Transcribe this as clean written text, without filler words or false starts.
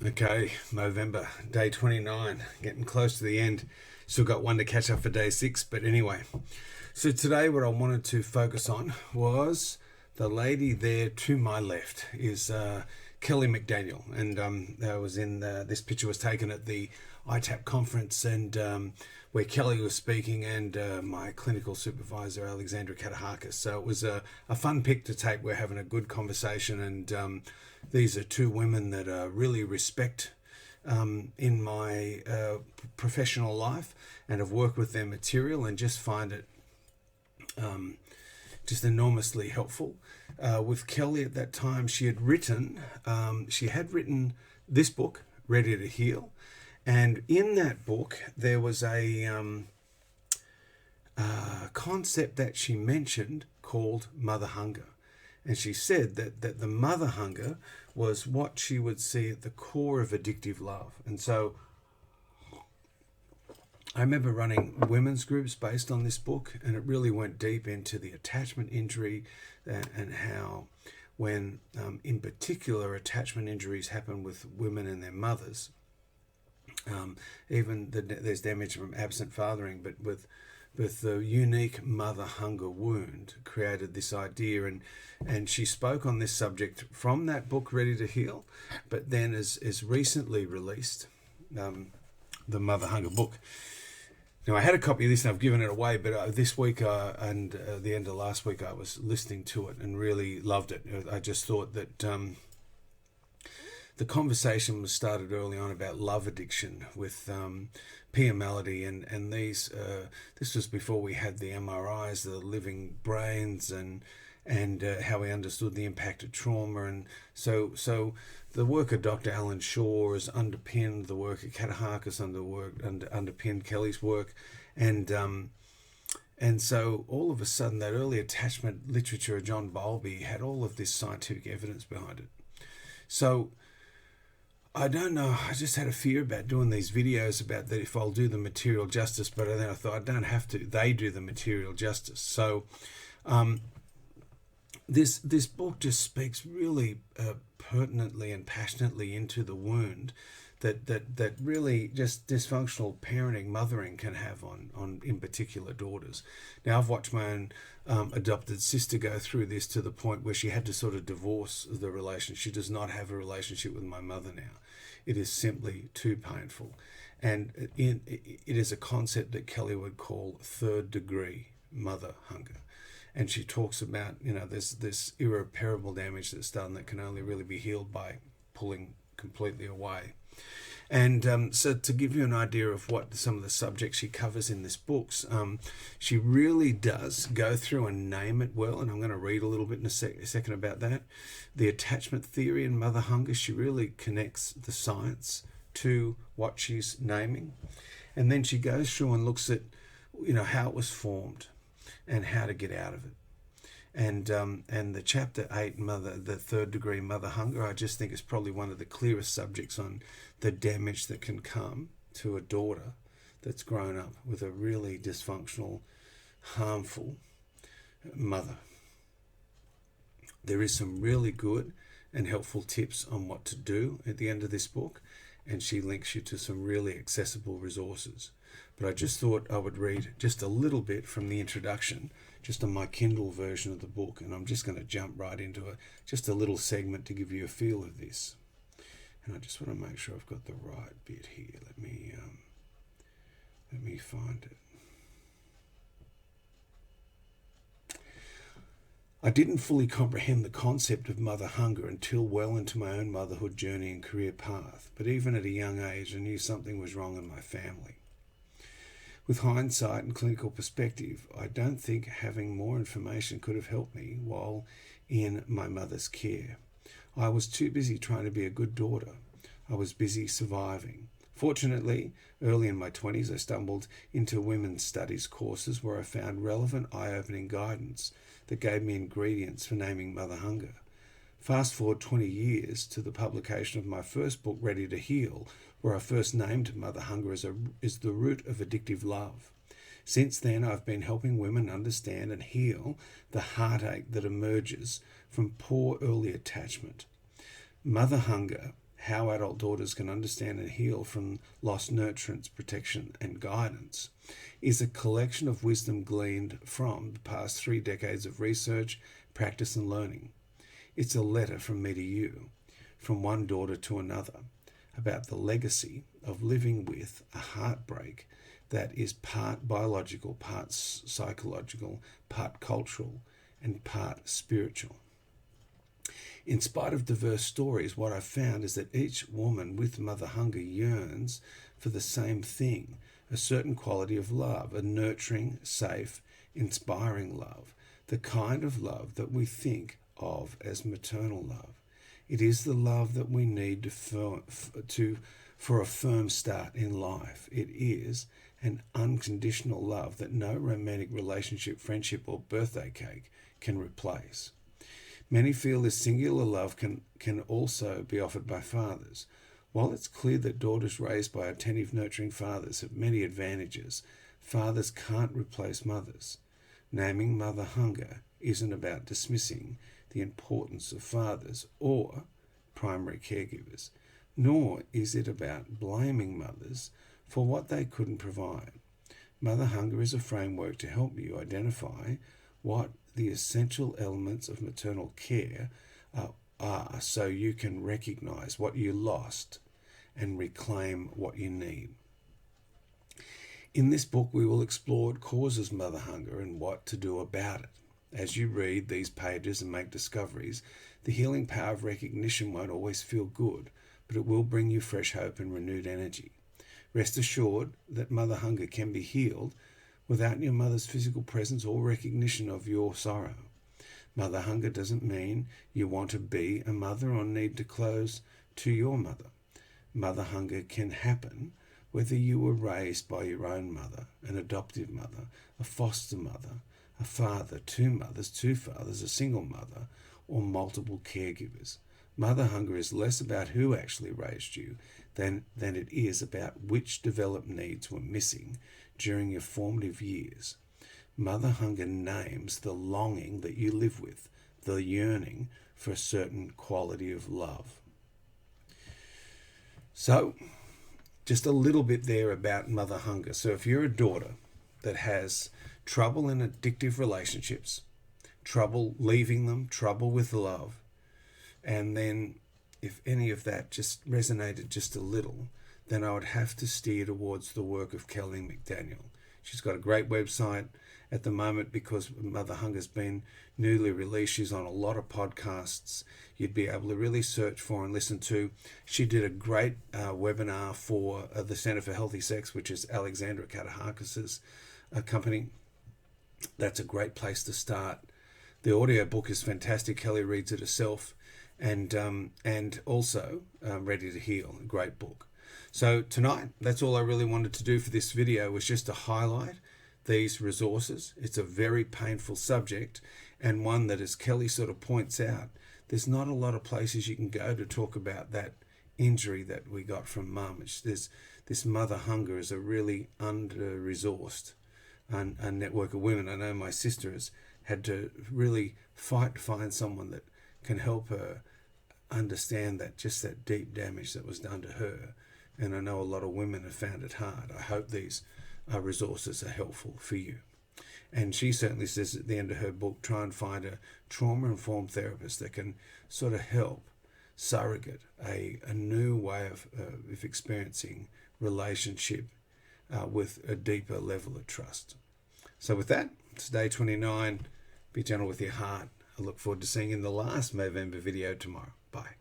Okay, MOvember, day 29, getting close to the end. Still got one to catch up for day 6, but anyway. So today what I wanted to focus on was the lady there to my left is Kelly McDaniel. And this picture was taken at the ITAP conference and where Kelly was speaking and my clinical supervisor, Alexandra Katahakis. So it was a fun pic to take. We're having a good conversation and these are two women that I really respect in my professional life and have worked with their material and just find it just enormously helpful. With Kelly at that time, she had written this book, Ready to Heal, and in that book there was a concept that she mentioned called mother hunger. And she said that the mother hunger was what she would see at the core of addictive love. And so I remember running women's groups based on this book, and it really went deep into the attachment injury and how when, in particular, attachment injuries happen with women and their mothers, there's damage from absent fathering, but with the unique mother hunger wound created this idea, and she spoke on this subject from that book Ready to Heal, but then is recently released the mother hunger book. Now I had a copy of this and I've given it away, but this week and the end of last week I was listening to it and really loved it. I just thought that the conversation was started early on about love addiction with Pia Melody and these. This was before we had the MRIs, the living brains, and how we understood the impact of trauma, and so the work of Dr. Alan Shaw has underpinned the work of Katahakis, underpinned Kelly's work, and so all of a sudden that early attachment literature of John Bowlby had all of this scientific evidence behind it. So I don't know, I just had a fear about doing these videos about that if I'll do the material justice, but then I thought I don't have to. They do the material justice. So this book just speaks really pertinently and passionately into the wound that really just dysfunctional parenting, mothering can have on in particular daughters. Now I've watched my own adopted sister go through this to the point where she had to sort of divorce the relationship. She does not have a relationship with my mother now. It is simply too painful. And it is a concept that Kelly would call third degree mother hunger. And she talks about, there's this irreparable damage that's done that can only really be healed by pulling completely away. And so to give you an idea of what some of the subjects she covers in this book, she really does go through and name it well, and I'm going to read a little bit in a second about that. The attachment theory in mother hunger, she really connects the science to what she's naming. And then she goes through and looks at, how it was formed and how to get out of it. And the chapter 8, the third degree mother hunger, I just think is probably one of the clearest subjects on the damage that can come to a daughter that's grown up with a really dysfunctional, harmful mother. There is some really good and helpful tips on what to do at the end of this book, and she links you to some really accessible resources. But I just thought I would read just a little bit from the introduction, just on my Kindle version of the book, and I'm just going to jump right into just a little segment to give you a feel of this. And I just want to make sure I've got the right bit here. Let me find it. I didn't fully comprehend the concept of mother hunger until well into my own motherhood journey and career path, but even at a young age I knew something was wrong in my family. With hindsight and clinical perspective, I don't think having more information could have helped me while in my mother's care. I was too busy trying to be a good daughter. I was busy surviving. Fortunately, early in my 20s, I stumbled into women's studies courses where I found relevant, eye-opening guidance that gave me ingredients for naming mother hunger. Fast forward 20 years to the publication of my first book, Ready to Heal, where I first named mother hunger as the root of addictive love. Since then, I've been helping women understand and heal the heartache that emerges from poor early attachment. Mother hunger How Adult Daughters Can Understand and Heal from Lost Nurturance, Protection and Guidance, is a collection of wisdom gleaned from the past 3 decades of research, practice and learning. It's a letter from me to you, from one daughter to another, about the legacy of living with a heartbreak that is part biological, part psychological, part cultural, and part spiritual. In spite of diverse stories, what I've found is that each woman with mother hunger yearns for the same thing, a certain quality of love, a nurturing, safe, inspiring love, the kind of love that we think of as maternal love. It is the love that we need for a firm start in life. It is an unconditional love that no romantic relationship, friendship, or birthday cake can replace. Many feel this singular love can also be offered by fathers. While it's clear that daughters raised by attentive, nurturing fathers have many advantages, fathers can't replace mothers. Naming mother hunger isn't about dismissing the importance of fathers or primary caregivers, nor is it about blaming mothers for what they couldn't provide. Mother hunger is a framework to help you identify what the essential elements of maternal care are, so you can recognize what you lost and reclaim what you need. In this book, we will explore what causes mother hunger and what to do about it. As you read these pages and make discoveries, the healing power of recognition won't always feel good, but it will bring you fresh hope and renewed energy. Rest assured that mother hunger can be healed without your mother's physical presence or recognition of your sorrow. Mother hunger doesn't mean you want to be a mother or need to close to your mother. Mother hunger can happen whether you were raised by your own mother, an adoptive mother, a foster mother, a father, 2 mothers, 2 fathers, a single mother, or multiple caregivers. Mother hunger is less about who actually raised you than it is about which developed needs were missing during your formative years. Mother hunger names the longing that you live with, the yearning for a certain quality of love. So, just a little bit there about mother hunger. So if you're a daughter that has trouble in addictive relationships, trouble leaving them, trouble with love, and then if any of that just resonated just a little, then I would have to steer towards the work of Kelly McDaniel. She's got a great website at the moment because Mother Hunger's been newly released. She's on a lot of podcasts you'd be able to really search for and listen to. She did a great webinar for the Center for Healthy Sex, which is Alexandra Katahakis' company. That's a great place to start. The audio book is fantastic. Kelly reads it herself. And also Ready to Heal, a great book. So tonight, that's all I really wanted to do for this video, was just to highlight these resources. It's a very painful subject, and one that, as Kelly sort of points out, there's not a lot of places you can go to talk about that injury that we got from mum. This mother hunger is a really under-resourced a network of women. I know my sister has had to really fight to find someone that can help her understand that, just that deep damage that was done to her. And I know a lot of women have found it hard. I hope these resources are helpful for you. And she certainly says at the end of her book, try and find a trauma-informed therapist that can sort of help surrogate a new way of experiencing relationship with a deeper level of trust. So with that, it's day 29. Be gentle with your heart. I look forward to seeing you in the last MOvember video tomorrow. Bye.